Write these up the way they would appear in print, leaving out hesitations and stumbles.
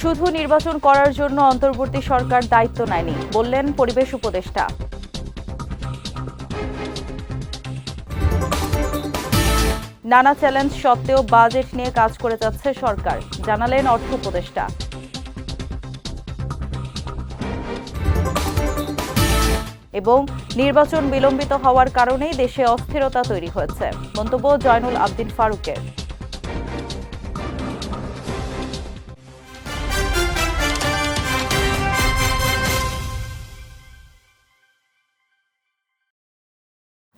শুধু নির্বাচন করার জন্য অন্তর্বর্তী সরকার দায়িত্ব নেয়নি বললেন পরিবেশ উপদেষ্টা। নানা চ্যালেঞ্জ সত্ত্বেও বাজেট নিয়ে কাজ করে যাচ্ছে সরকার, জানালেন অর্থ উপদেষ্টা। এবং নির্বাচন বিলম্বিত হওয়ার কারণেই দেশে অস্থিরতা তৈরি হয়েছে, মন্তব্য জয়নুল আবদিন ফারুকের।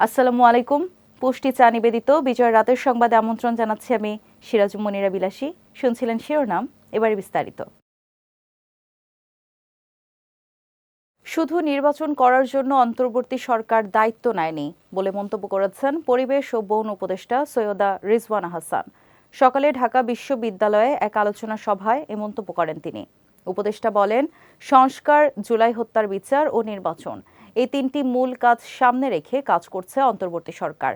আসসালামু আলাইকুম। পুষ্টি চা নিবেদিত বিজয় রাতের সংবাদে আমন্ত্রণ জানাচ্ছি আমি সিরাজুম মনিরা বিলাসী। শুনছিলেন শিরোনাম, এবারে বিস্তারিত। শুধু নির্বাচন করার জন্য অন্তর্বর্তী সরকার দায়িত্ব নেয়নি বলে মন্তব্য করেছেন পরিবেশ ও বন উপদেষ্টা সৈয়দা রিজওয়ানা হাসান। সকালে ঢাকা বিশ্ববিদ্যালয়ে এক আলোচনা সভায় এ মন্তব্য করেন তিনি। উপদেষ্টা বলেন, সংস্কার, জুলাই হত্যার বিচার ও নির্বাচন, এই তিনটি মূল কাজ সামনে রেখে কাজ করছে অন্তর্বর্তী সরকার।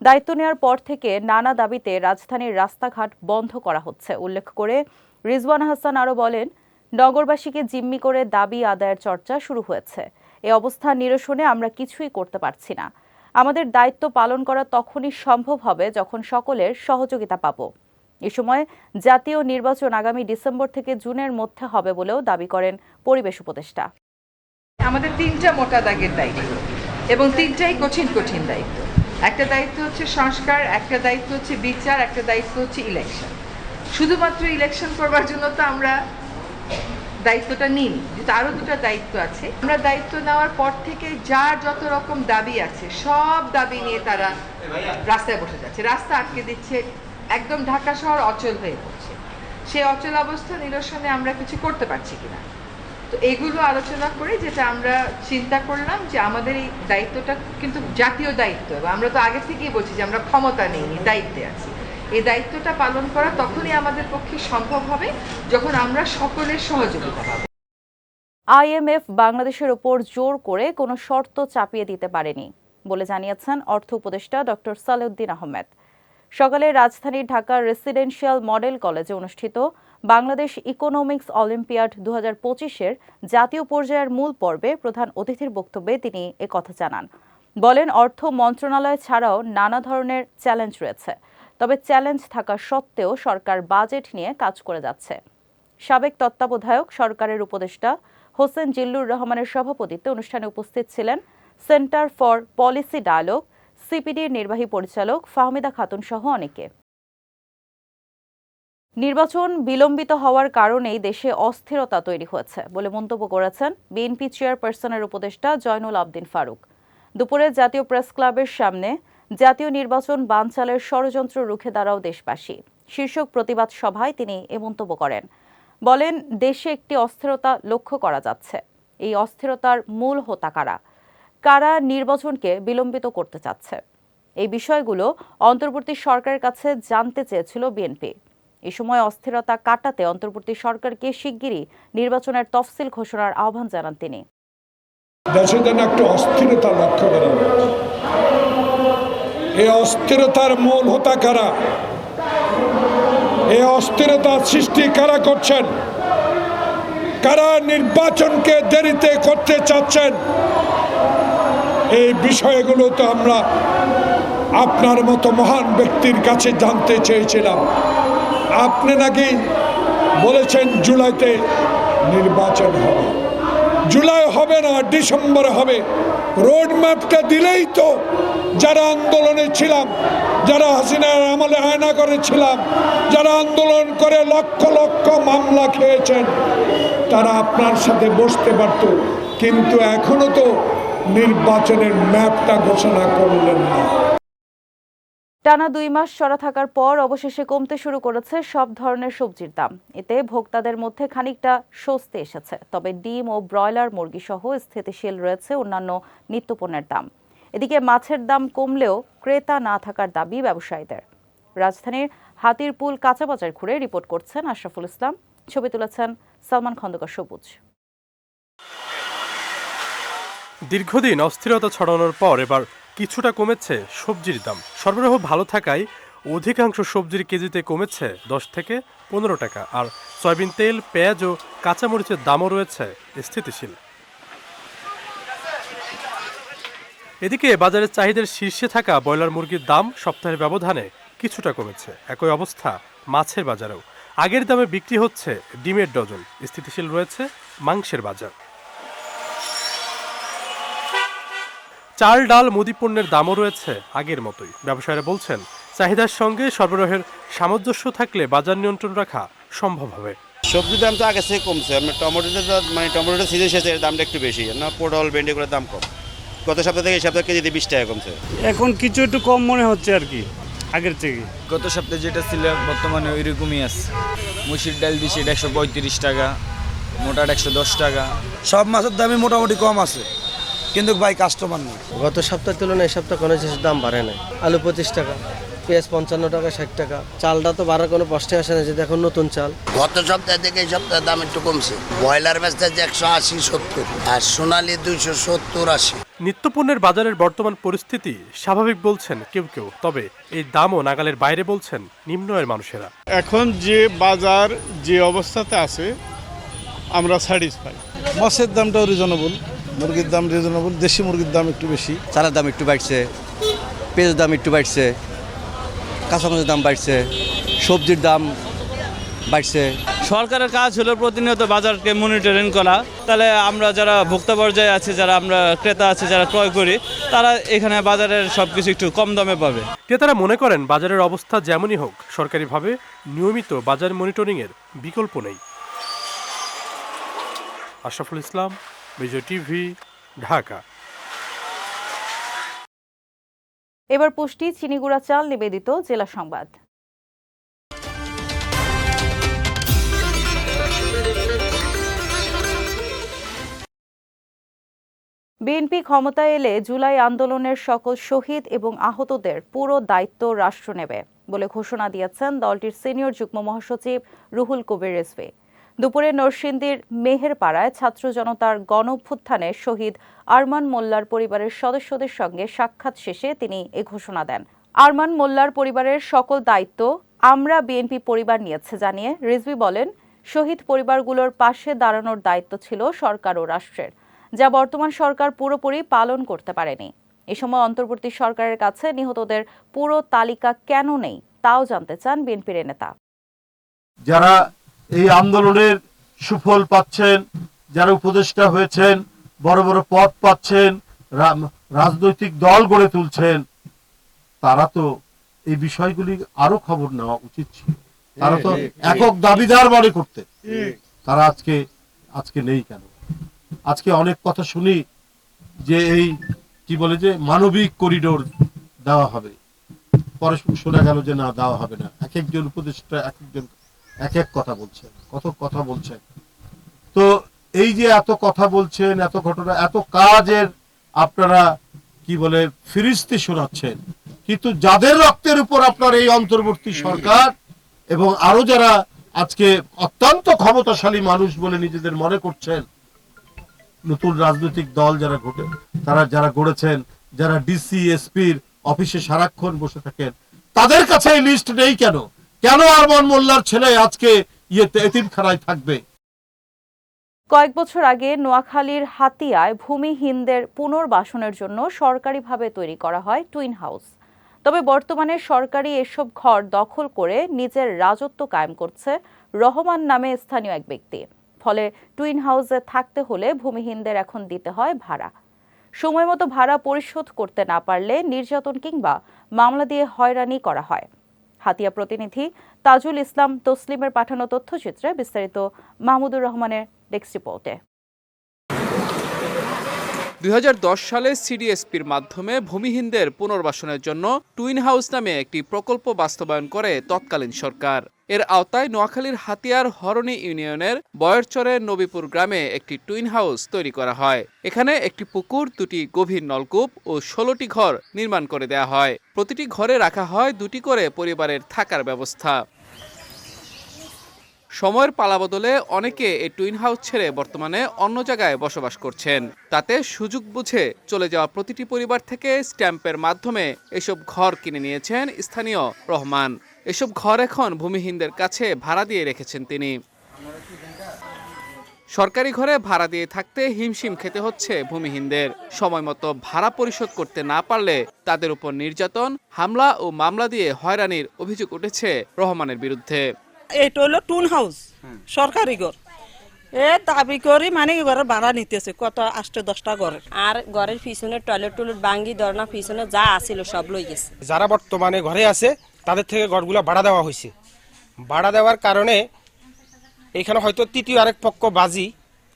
দায়িত্ব নেওয়ার পর থেকে নানা দাবিতে রাজধানীর রাস্তাঘাট বন্ধ করা হচ্ছে উল্লেখ করে রিজওয়ানা হাসান আরও বলেন, নগরবাসীকে জিম্মি করে দাবি আদায়ের চর্চা শুরু হয়েছে। এই অবস্থা নিরসনে আমরা কিছুই করতে পারছি না। আমাদের দায়িত্ব পালন করা তখনই সম্ভব হবে যখন সকলের সহযোগিতা পাব। এ সময় জাতীয় নির্বাচন আগামী ডিসেম্বর থেকে জুনের মধ্যে হবে বলেও দাবি করেন পরিবেশ উপদেষ্টা। আমাদের তিনটা মোটা দাগের দায়িত্ব এবং তিনটাই কঠিন কঠিন দায়িত্ব। একটা দায়িত্ব হচ্ছে সংস্কার, একটা দায়িত্ব হচ্ছে বিচার, একটা দায়িত্ব হচ্ছে ইলেকশন। শুধুমাত্র ইলেকশন করবার জন্য তো আমরা দায়িত্বটা নিইনি, যেহেতু আরও দুটো দায়িত্ব আছে। আমরা দায়িত্ব নেওয়ার পর থেকে যার যত রকম দাবি আছে সব দাবি নিয়ে তারা রাস্তায় বসে যাচ্ছে, রাস্তা আটকে দিচ্ছে, একদম ঢাকা শহর অচল হয়ে পড়ছে। সেই অচল অবস্থা নিরসনে আমরা কিছু করতে পারছি কিনা, তো এগুলো আলোচনা করে যেটা আমরা চিন্তা করলাম যে আমাদের এই দায়িত্বটা কিন্তু জাতীয় দায়িত্ব, এবং আমরা তো আগে থেকেই বলছি যে আমরা ক্ষমতা নেইনি, দায়িত্বে আছি। এই দায়িত্বটা পালন করা তখনই আমাদের পক্ষে সম্ভব হবে যখন আমরা সকলের সহযোগিতা পাব। IMF বাংলাদেশের ওপর জোর করে কোনো শর্ত চাপিয়ে দিতে পারেনি বলে জানিয়েছেন অর্থ উপদেষ্টা ডক্টর সালেউদ্দিন আহমেদ। সকালে রাজধানীর ঢাকার রেসিডেন্সিয়াল মডেল কলেজে অনুষ্ঠিত বাংলাদেশ ইকোনমিক্স অলিম্পিয়াড 2025-এর জাতীয় পর্যায়ের মূল পর্বে প্রধান অতিথির বক্তব্যে তিনি একথা জানান। বলেন, অর্থ মন্ত্রণালয় ছাড়াও নানা ধরনের চ্যালেঞ্জ রয়েছে, তবে চ্যালেঞ্জ থাকা সত্ত্বেও সরকার বাজেট নিয়ে কাজ করে যাচ্ছে। সাবেক তত্ত্বাবধায়ক সরকারের উপদেষ্টা হোসেন জিল্লুর রহমানের সভাপতিত্বে অনুষ্ঠানে উপস্থিত ছিলেন সেন্টার ফর পলিসি ডায়ালগ, সিপিডির নির্বাহী পরিচালক ফাহমিদা খাতুন সহ অনেকে। নির্বাচন বিলম্বিত হওয়ার কারণেই দেশে অস্থিরতা তৈরি হয়েছে বলে মন্তব্য করেছেন বিএনপি চেয়ারপারসনের উপদেষ্টা জয়নুল আবদিন ফারুক। দুপুরে জাতীয় প্রেস ক্লাবের সামনে জাতীয় নির্বাচন বানচালের ষড়যন্ত্র রুখে দাঁড়াও দেশবাসী শীর্ষক প্রতিবাদ সভায় তিনি এ মন্তব্য করেন। বলেন, দেশে একটি অস্থিরতা লক্ষ্য করা যাচ্ছে। এই অস্থিরতার মূল হোতা কারা, কারা নির্বাচনকে বিলম্বিত করতে চাচ্ছে, এই বিষয়গুলো অন্তর্বর্তী সরকারের কাছে জানতে চেয়েছিল বিএনপি। এ সময় অস্থিরতা কাটাতে অন্তর্বর্তী সরকারকে শিগগিরই নির্বাচনের তফসিল ঘোষণার আহ্বান জানান তিনি। দেশে যেন একটা অস্থিরতা লক্ষ্য করা হচ্ছে। এই অস্থিরতার মূল হোতা কারা, এই অস্থিরতার সৃষ্টি কারা করছেন, কারা নির্বাচনকে দেরিতে করতে চাচ্ছেন, এই বিষয়গুলো তো আমরা আপনার মতো মহান ব্যক্তির কাছে জানতে চেয়েছিলাম। আপনি নাকি বলেছেন জুলাইতে নির্বাচন হবে। জুলাই হবে না, ডিসেম্বরে হবে। রোড ম্যাপটা দিলেই তো যারা আন্দোলনে ছিলাম, যারা হাসিনার আমলে আয়না করেছিলাম, যারা আন্দোলন করে লক্ষ লক্ষ মামলা খেয়েছেন, তারা আপনার সাথে বসতে পারত, কিন্তু এখনো তো নির্বাচনের ম্যাপটা ঘোষণা করলেন না। টানা 2 মাস চড়া থাকার পর অবশেষে কমতে শুরু করেছে সব ধরনের সবজির দাম। এতে ভোক্তাদের মধ্যে খানিকটা স্বস্তি এসেছে। তবে ডিম ও ব্রয়লার মুরগি সহ স্থিতিশীল রয়েছে অন্যান্য নিত্যপণ্যের দাম। এদিকে মাছের দাম কমলেও ক্রেতা না থাকার দাবি ব্যবসায়ীদের। রাজধানীর হাতিরপুল কাঁচাবাজার ঘুরে রিপোর্ট করছেন আশরাফুল ইসলাম, ছবি তুলেছেন সালমান খন্দকার সবুজ। দীর্ঘদিন অস্থিরতা ছড়ানোর পর এবার কিছুটা কমেছে সবজির দাম। সরবরাহ ভালো থাকায় অধিকাংশ সবজির কেজিতে কমেছে 10 থেকে 15 টাকা, আর সয়াবিন তেল, পেঁয়াজ ও কাঁচামরিচের দামও রয়েছে স্থিতিশীল। এদিকে বাজারের চাহিদার শীর্ষে থাকা ব্রয়লার মুরগির দাম সপ্তাহের ব্যবধানে কিছুটা কমেছে। একই অবস্থা মাছের বাজারেও। আগের দামে বিক্রি হচ্ছে ডিমের ডজন। স্থিতিশীল রয়েছে মাংসের বাজার। চাল, ডাল, মুদি পণ্যের দামও রয়েছে আগের মতোই। ব্যবসায়ীরা বলছেন, চাহিদার সঙ্গে সরবরাহের সামঞ্জস্য থাকলে বাজার নিয়ন্ত্রণ রাখা সম্ভব হবে। সবজির দাম তো আগে থেকে কমছে। টমেটোটা সিজন শেষে এর দামটা একটু বেশি, না পটল, ভেন্ডি করে দাম কম। গত সপ্তাহ থেকে এই সপ্তাহে কেজিতে 20 টাকা কমছে। এখন কিছু একটু কম মনে হচ্ছে আর কি আগের থেকে। গত সপ্তাহে যেটা ছিল বর্তমানে ওইরকমই আছে। মুসুর ডাল দিচ্ছে 135 টাকা, মোটার 110 টাকা। সব মাছের দামই মোটামুটি কম আছে, কিন্তু ভাই কাস্টমার নেই। গত সপ্তাহের তুলনায় এই সপ্তাহে কোনো জিনিসের দাম বাড়ে নাই। আলু 25 টাকা, পেঁয়াজ 55 টাকা, 60 টাকা। চালটা তো বাড়ার কোনো প্রশ্নে আসে না, যদি এখন নতুন চাল। গত সপ্তাহ থেকে এই সপ্তাহে দাম একটু কমছে। ব্রয়লার বেচতে 180-70, আর সোনালী 270-80। নিত্যপণ্যের বাজারের বর্তমান পরিস্থিতি স্বাভাবিক বলছেন কেউ কেউ, তবে এই দামও নাগালের বাইরে বলছেন নিম্ন আয়ের মানুষেরা। এখন যে বাজার যে অবস্থাতে আছে আমরা স্যাটিসফাই। মাছের দামটাও রিজনেবল, মুরগির দাম রিজনেবল, দেশি মুরগির দাম একটু বেশি। চালের দাম একটু বাড়ছে, পেঁয়াজের দাম একটু বাড়ছে, কাঁচামরিচের দাম বাড়ছে, সবজির দাম বাড়ছে। সরকারের কাজ হলো প্রতিনিয়ত বাজারকে মনিটরিং করা। তাহলে আমরা যারা ভোক্তা পর্যায়ে আছে, যারা আমরা ক্রেতা আছে, যারা ক্রয় করি, তারা এখানে বাজারের সবকিছু একটু কম দামে পাবে। ক্রেতারা মনে করেন বাজারের অবস্থা যেমনই হোক, সরকারিভাবে নিয়মিত বাজার মনিটরিংয়ের বিকল্প নেই। আশরাফুল ইসলাম, বিজয় টিভি, ঢাকা। এবার পুষ্টি চিনিগুড়া চাল নিবেদিত জেলা সংবাদ। বিএনপি ক্ষমতায় এলে জুলাই আন্দোলনের সকল শহীদ এবং আহতদের পুরো দায়িত্ব রাষ্ট্র নেবে বলে ঘোষণা দিয়েছেন দলটির সিনিয়র যুগ্ম মহাসচিব রুহুল কবির রিজভী। দুপুরে নরসিংদীর মেহেরপাড়ায় ছাত্র জনতার গণঅভ্যুত্থানে শহীদ আরমান মোল্লার পরিবারের সদস্যদের সঙ্গে সাক্ষাৎ শেষে তিনি এ ঘোষণা দেন। আরমান মোল্লার পরিবারের সকল দায়িত্ব আমরা বিএনপি পরিবার নিয়েছে জানিয়ে রিজভী বলেন, শহীদ পরিবারগুলোর পাশে দাঁড়ানোর দায়িত্ব ছিল সরকার ও রাষ্ট্রের, যা বর্তমান সরকার পুরোপুরি পালন করতে পারেনি। এ সময় অন্তর্বর্তী সরকারের কাছে নিহতদের পুরো তালিকা কেন নেই তাও জানতে চান বিএনপির নেতা। যারা এই আন্দোলনের সুফল পাচ্ছেন, যারা উপদেষ্টা হয়েছেন, বড় বড় পদ পাচ্ছেন, রাজনৈতিক দল গড়ে তুলছেন, তারা তো এই বিষয়গুলি আরো খবর নেওয়া উচিত ছিল। তারা তো একক দাবিদার মনে করতে, তারা আজকে নেই কেন? আজকে অনেক কথা শুনি যে এই কি বলে যে মানবিক করিডোর দেওয়া হবে, পরে শোনা গেল যে না, দেওয়া হবে না। এক একজন উপদেষ্টা একজন এক এক কথা বলছেন, কত কথা বলছেন। তো এই যে এত কথা বলছেন, এত ঘটনা, এত কাজের আপনারা কি বলে ফিরিস্তি শোনাচ্ছেন, কিন্তু যাদের রক্তের উপর আপনার এই অন্তর্বর্তী সরকার এবং আরো যারা আজকে অত্যন্ত ক্ষমতাশালী মানুষ বলে নিজেদের মনে করছেন, নতুন রাজনৈতিক দল যারা গড়েছেন, যারা ডিসি এসপির অফিসে সারাক্ষণ বসে থাকেন, তাদের কাছে এই লিস্ট নেই কেন? কেন আরমান মোল্লার ছেলে আজকে এতিমখানায় থাকবে? কয়েক বছর আগে নোয়াখালীর হাতিয়ায় ভূমিহীনদের পুনর্বাসনের জন্য সরকারিভাবে তৈরি করা হয় টুইন হাউস। তবে বর্তমানে সরকারি এসব ঘর দখল করে নিজের রাজত্ব কায়েম করছে রহমান নামে স্থানীয় এক ব্যক্তি। ফলে টুইন হাউসে থাকতে হলে ভূমিহীনদের এখন দিতে হয় ভাড়া। সময় মতো ভাড়া পরিশোধ করতে না পারলে নির্যাতন কিংবা মামলা দিয়ে হয়রানি করা হয়। হাতিয়া প্রতিনিধি তাজুল ইসলাম তসলিমের পাঠানো তথ্যচিত্রে বিস্তারিত মাহমুদুর রহমানের ডেস্ক রিপোর্টে। 2010 সালে সিডিএসপির মাধ্যমে ভূমিহীনদের পুনর্বাসনের জন্য টুইন হাউস নামে একটি প্রকল্প বাস্তবায়ন করে তৎকালীন সরকার। এর আওতায় নোয়াখালীর হাতিয়ার হরণী ইউনিয়নের বয়রচরের নবীপুর গ্রামে একটি টুইন হাউস তৈরি করা হয়। এখানে একটি পুকুর, 2টি গভীর নলকূপ ও 16টি ঘর নির্মাণ করে দেয়া হয়। প্রতিটি ঘরে রাখা হয় 2টি করে পরিবারের থাকার ব্যবস্থা। সময়ের পালাবদলে অনেকে এই টুইন হাউস ছেড়ে বর্তমানে অন্য জায়গায় বসবাস করছেন। তাতে সুযোগ বুঝে চলে যাওয়া প্রতিটি পরিবার থেকে স্ট্যাম্পের মাধ্যমে এসব ঘর কিনে নিয়েছেন স্থানীয় রহমান। এসব ঘর এখন ভূমিহীনদের কাছে ভাড়া দিয়ে রেখেছেন তিনি। সরকারি ঘরে ভাড়া দিয়ে থাকতে হিমশিম খেতে হচ্ছে ভূমিহীনদের। সময় মতো ভাড়া পরিশোধ করতে না পারলে তাদের উপর নির্যাতন, হামলা ও মামলা দিয়ে হয়রানির অভিযোগ উঠেছে রহমানের বিরুদ্ধে। এটা হলো টুন হাউস, সরকারি ঘর। দাবি করি মানে ঘরের ভাড়া নিতেছে কত 8-10টা ঘর। আর ঘরের পিছনে টয়লেট ভাঙ্গি দরনা পিছনে যা আছিল সব লই গেছে। যারা বর্তমানে ঘরে আছে তাদের থেকে ঘরগুলো ভাড়া দেওয়া হয়েছে। ভাড়া দেওয়ার কারণে এখানে হয়তো তৃতীয় আরেক পক্ষ বাজি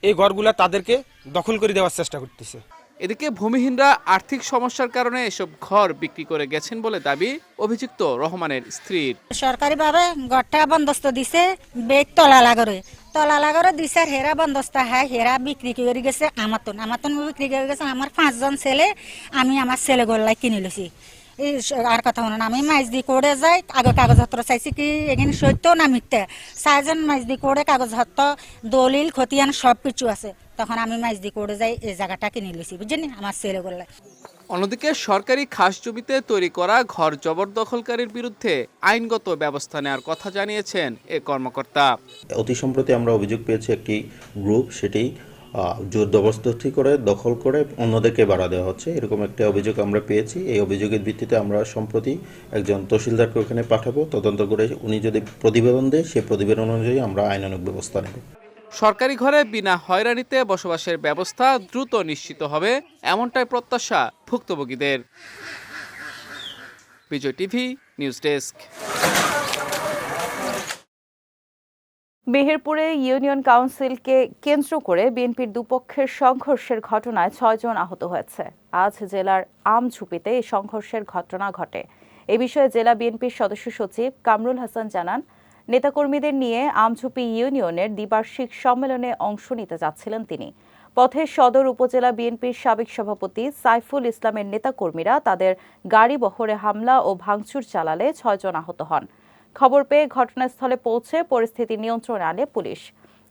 এই ঘরগুলা তাদেরকে দখল করে দেওয়ার চেষ্টা করতেছে। এদিকে ভূমিহীনরা আর্থিক সমস্যার কারণে এসব ঘর বিক্রি করে গেছেন বলে দাবি অভিযুক্ত রহমানের স্ত্রীর। সরকারিভাবে ঘরটা বন্দোবস্ত দিছে, বেগ তলা লাগরে দিছে, হেরা বন্দোবস্ত হয়, হেরা বিক্রি করে গেছে। আমাতন বিক্রি করে গেছে। আমার 5 জন ছেলে, আমি আমার ছেলে গোল্লাই কিনে লইছি। আর কথা বলেন, আমি মাইজদি করে যাই, আগে কাগজপত্র চাইছি কি এখানে সত্য না মিথ্যে। 4 জন মাইজদি করে কাগজপত্র দলিল খতিয়ান সব কিছু আছে। তখন আমি মাইজদি করে যাই, এই জায়গাটা কিনে লইছি, বুঝছেন, আমার ছেলে গোল্লাই। অন্যদিকে সরকারি খাস জমিতে তৈরি করা ঘর জবরদখলকারীর বিরুদ্ধে আইনগত ব্যবস্থা নেওয়ার কথা জানিয়েছেন এ কর্মকর্তা। অতি সম্প্রতি আমরা অভিযোগ পেয়েছি একটি গ্রুপ সেটি জোর জবরদস্তি করে দখল করে অন্যদেরকে ভাড়া দেওয়া হচ্ছে, এরকম একটা অভিযোগ আমরা পেয়েছি। এই অভিযোগের ভিত্তিতে আমরা সম্প্রতি একজন তহসিলদারকে ওখানে পাঠাবো, তদন্ত করে উনি যদি প্রতিবেদন দেয় সেই প্রতিবেদন অনুযায়ী আমরা আইনানুগ ব্যবস্থা নেব। সরকারি ঘরে বিনা হয়রানিতে বসবাসের ব্যবস্থা দ্রুত নিশ্চিত হবে, এমনটাই প্রত্যাশা ভুক্তভোগীদের। বিজয় টিভি নিউজ ডেস্ক। মেহেরপুরে ইউনিয়ন কাউন্সিলকে কেন্দ্র করে বিএনপির দুপক্ষের সংঘর্ষের ঘটনায় 6 জন আহত হয়েছে। আজ জেলার আমঝুপিতে এই সংঘর্ষের ঘটনা ঘটে। এ বিষয়ে জেলা বিএনপির সদস্য সচিব কামরুল হাসান জানান, নেতাকর্মীদের নিয়ে আমঝুপি ইউনিয়নের দ্বিবার্ষিক সম্মেলনে অংশ নিতে যাচ্ছিলেন তিনি। পথে সদর উপজেলা বিএনপির সাবেক সভাপতি সাইফুল ইসলামের নেতাকর্মীরা তাদের গাড়ি বহরে হামলা ও ভাঙচুর চালালে 6 জন আহত হন। খবর পেয়ে ঘটনাস্থলে পৌঁছে পরিস্থিতি নিয়ন্ত্রণে আনে পুলিশ।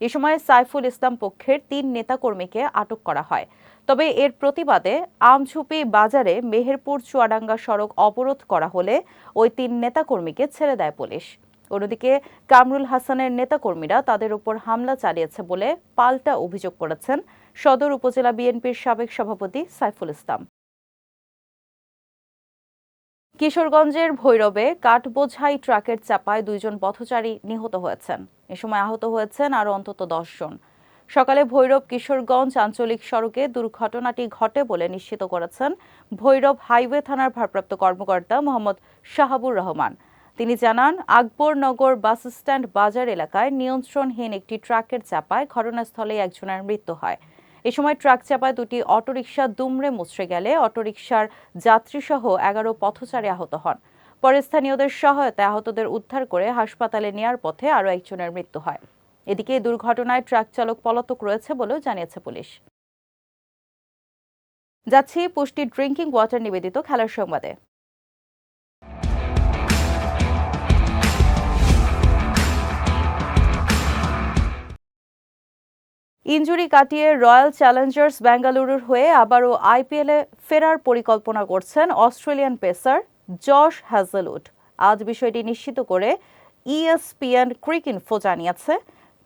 এ সময় সাইফুল ইসলাম পক্ষের 3 নেতাকর্মীকে আটক করা হয়। তবে এর প্রতিবাদে আমঝুপি বাজারে মেহেরপুর চুয়াডাঙ্গা সড়ক অবরোধ করা হলে ওই 3 নেতাকর্মীকে ছেড়ে দেয় পুলিশ। অন্যদিকে কামরুল হাসানের নেতাকর্মীরা তাদের উপর হামলা চালিয়েছে বলে পাল্টা অভিযোগ করেছেন সদর উপজেলা বিএনপির সাবেক সভাপতি সাইফুল ইসলাম। কিশোরগঞ্জের ভৈরবে কাঠ বোঝাই ট্রাকের চাপায় 2 জন পথচারী নিহত হয়েছেন। এ সময় আহত হয়েছেন আরও অন্তত 10 জন। সকালে ভৈরব কিশোরগঞ্জ আঞ্চলিক সড়কে দুর্ঘটনাটি ঘটে বলে নিশ্চিত করেছেন ভৈরব হাইওয়ে থানার ভারপ্রাপ্ত কর্মকর্তা মোহাম্মদ শাহাবুর রহমান। তিনি জানান, আকবরনগর বাসস্ট্যান্ড বাজার এলাকায় নিয়ন্ত্রণহীন একটি ট্রাকের চাপায় ঘটনাস্থলে একজনের মৃত্যু হয়। এ সময় ট্রাক চাপায় 2টি অটোরিকশা দুমড়ে মুচড়ে গেলে অটোরিকশার যাত্রীসহ 11 পথচারী আহত হন। পরে স্থানীয়দের সহায়তায় আহতদের উদ্ধার করে হাসপাতালে নেয়ার পথে আরও একজনের মৃত্যু হয়। এদিকে দুর্ঘটনায় ট্রাক চালক পলাতক রয়েছে বলেও জানিয়েছে পুলিশ। যাচ্ছি পুষ্টি ড্রিঙ্কিং ওয়াটার নিবেদিত খেলার সংবাদে। ইনজুরি কাটিয়ে রয়্যাল চ্যালেঞ্জার্স বেঙ্গালুরুর হয়ে আবারও আইপিএলে ফেরার পরিকল্পনা করছেন অস্ট্রেলিয়ান পেসার জশ হ্যাজেলউড। আজ বিষয়টি নিশ্চিত করে ESPN ক্রিকইনফো জানিয়েছে,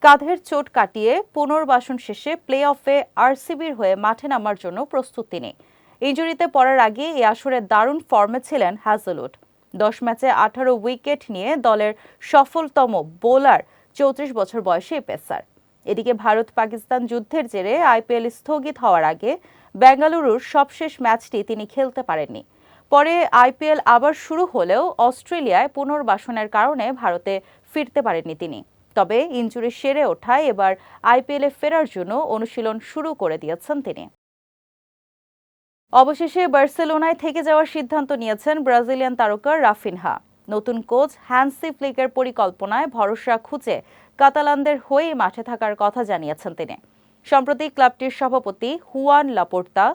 কাঁধের চোট কাটিয়ে পুনর্বাসন শেষে প্লে অফে আরসিবির হয়ে মাঠে নামার জন্য প্রস্তুত তিনি। ইনজুরিতে পড়ার আগে এই আসরে দারুণ ফর্মে ছিলেন হ্যাজেলউড। 10 ম্যাচে 18 উইকেট নিয়ে দলের সফলতম বোলার 34 বছর বয়সী পেসার। এদিকে ভারত পাকিস্তান যুদ্ধের জেরে আইপিএল স্থগিত হওয়ার আগে বেঙ্গালুরুর সবশেষ ম্যাচটি তিনি খেলতে পারেননি। পরে আইপিএল আবার শুরু হলেও অস্ট্রেলিয়ায় পুনর্বাসনের কারণে ভারতে ফিরতে পারেননি তিনি। তবে ইনজুরি সেরে ওঠায় এবার আইপিএলে ফেরার জন্য অনুশীলন শুরু করে দিয়েছেন তিনি। অবশেষে বার্সেলোনায় থেকে যাওয়ার সিদ্ধান্ত নিয়েছেন ব্রাজিলিয়ান তারকা রাফিনহা। নতুন কোচ হ্যান্সি ফ্লিকের পরিকল্পনায় ভরসা খুঁজে কাতালানদের হয়ে মাঠে থাকার কথা জানিয়েছেন তিনি। সম্প্রতি ক্লাবটির সভাপতি হুয়ান লাপোর্তা,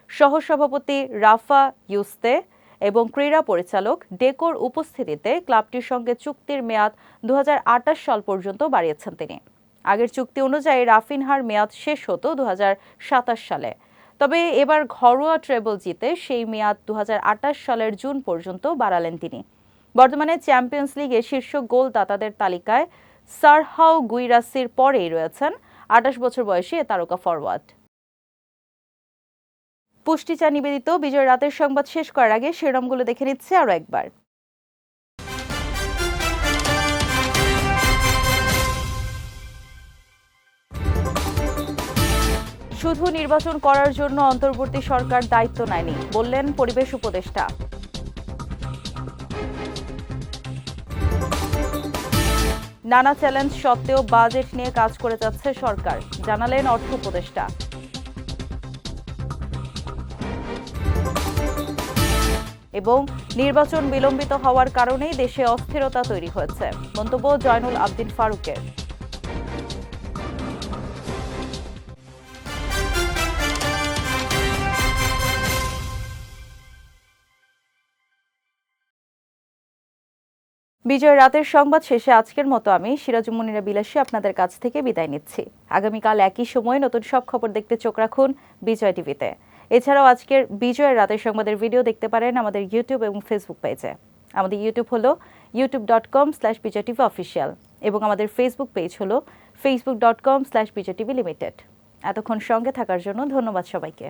সহসভাপতি রাফা ইউস্তে এবং ক্রীড়া পরিচালক ডেকোর উপস্থিতিতে ক্লাবটির সঙ্গে চুক্তির মেয়াদ 2028 সাল পর্যন্ত বাড়িয়েছেন তিনি। আগের চুক্তি অনুযায়ী রাফিনহার মেয়াদ শেষ হতো 2027 সালে। তবে এবার ঘরোয়া ট্রেবল জিতে সেই মেয়াদ 2028 সালের জুন পর্যন্ত বাড়ালেন তিনি। বর্তমানে চ্যাম্পিয়ন্স লিগে শীর্ষ গোলদাতাদের তালিকায় সারহাউ গুইরাসির পরেই রয়েছেন 28 বছর বয়সী এ তারকা ফরওয়ার্ড। পুষ্টিচা নিবেদিত বিজয় রাতের সংবাদ শেষ করার আগে শিরোনামগুলো দেখে নিচ্ছে আরও একবার। শুধু নির্বাচন করার জন্য অন্তর্বর্তী সরকার দায়িত্ব নেয়নি, বললেন পরিবেশ উপদেষ্টা। নানা চ্যালেঞ্জ সত্ত্বেও বাজেট নিয়ে কাজ করে যাচ্ছে সরকার, জানালেন অর্থ উপদেষ্টা। এবং নির্বাচন বিলম্বিত হওয়ার কারণেই দেশে অস্থিরতা তৈরি হয়েছে, মন্তব্য জয়নুল আবদিন ফারুকের। বিজয় রাতের সংবাদ শেষে আজকের মতো আমি সিরাজুম মুনিরা বিলাসী আপনাদের কাছ থেকে বিদায় নিচ্ছি। আগামীকাল একই সময়ে নতুন সব খবর দেখতে চোখ রাখুন বিজয় টিভিতে। এছাড়াও আজকের বিজয় রাতের সংবাদের ভিডিও দেখতে পারেন আমাদের ইউটিউব এবং ফেসবুক পেজে। আমাদের ইউটিউব হলো youtube.com/bijaytvofficial এবং আমাদের ফেসবুক পেজ হলো facebook.com/bijaytvlimited। এতক্ষণ সঙ্গে থাকার জন্য ধন্যবাদ সবাইকে।